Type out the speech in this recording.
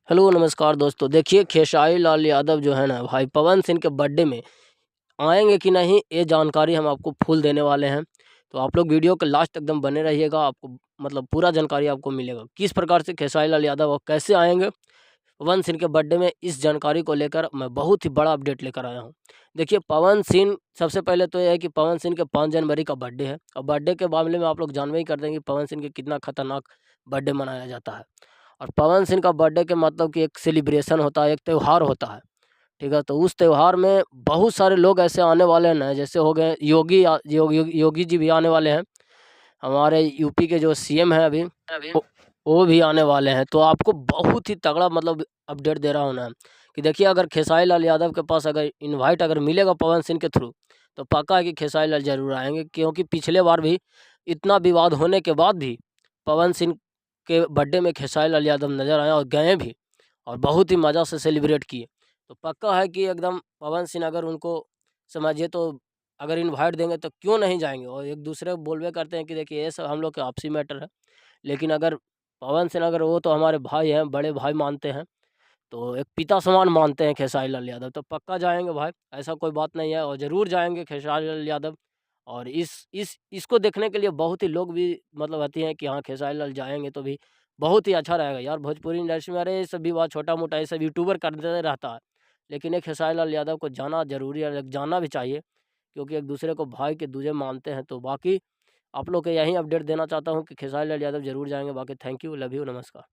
Hello नमस्कार दोस्तों। देखिए खेसारी लाल यादव जो है ना भाई पवन सिंह के बर्थडे में आएँगे कि नहीं ये जानकारी हम आपको फुल देने वाले हैं। तो आप लोग वीडियो के लास्ट तक एकदम बने रहिएगा, आपको मतलब पूरा जानकारी आपको मिलेगा। किस प्रकार से खेसारी लाल यादव और कैसे आएँगे पवन सिंह के बर्थडे में, इस जानकारी को लेकर मैं बहुत ही बड़ा अपडेट लेकर आया हूँ। देखिए पवन सिंह सबसे पहले तो ये है कि पवन सिंह के 5 जनवरी का बर्थडे है और बर्थडे के मामले में आप लोग जानबे ही करते हैं कि पवन सिंह के कितना खतरनाक बर्थडे मनाया जाता है। और पवन सिंह का बर्थडे के मतलब कि एक सेलिब्रेशन होता है, एक त्योहार होता है, ठीक है? तो उस त्योहार में बहुत सारे लोग ऐसे आने वाले हैं ना, जैसे हो गए योगी जी भी आने वाले हैं। हमारे यूपी के जो सीएम हैं अभी, अभी वो वो भी आने वाले हैं। तो आपको बहुत ही तगड़ा मतलब अपडेट दे रहा हूँ ना कि देखिए अगर खेसारी लाल यादव के पास अगर इनवाइट अगर मिलेगा पवन सिंह के थ्रू, तो पक्का है कि खेसारी लाल ज़रूर आएँगे, क्योंकि पिछले बार भी इतना विवाद होने के बाद भी पवन सिंह के बर्थडे में खेसारी लाल यादव नज़र आए और गए भी और बहुत ही मज़ा से सेलिब्रेट किए। तो पक्का है कि एकदम पवन सिंह अगर उनको समझिए तो अगर इनवाइट देंगे तो क्यों नहीं जाएँगे, और एक दूसरे को बोलबे करते हैं कि देखिए ये सब हम लोग का आपसी मैटर है। लेकिन अगर पवन सिंह अगर वो तो हमारे भाई हैं, बड़े भाई मानते हैं, तो एक पिता समान मानते हैं खेसारी लाल यादव, तो पक्का जाएँगे भाई, ऐसा कोई बात नहीं है और ज़रूर जाएँगे खेसारी लाल यादव। और इसको देखने के लिए बहुत ही लोग भी मतलब आते हैं कि हाँ, खेसारी लाल जाएँगे तो भी बहुत ही अच्छा रहेगा यार। भोजपुरी इंडस्ट्री में अरे ये सब विवाद छोटा-मोटा ये सब यूट्यूबर करते रहता है। लेकिन ये खेसारी लाल यादव को जाना ज़रूरी है, जाना भी चाहिए, क्योंकि एक-दूसरे को भाई के दूजे मानते हैं। तो बाकी आप लोग को यही अपडेट देना चाहता हूँ कि खेसारी लाल यादव ज़रूर जाएँगे। बाकी थैंक यू, लव यू, नमस्कार।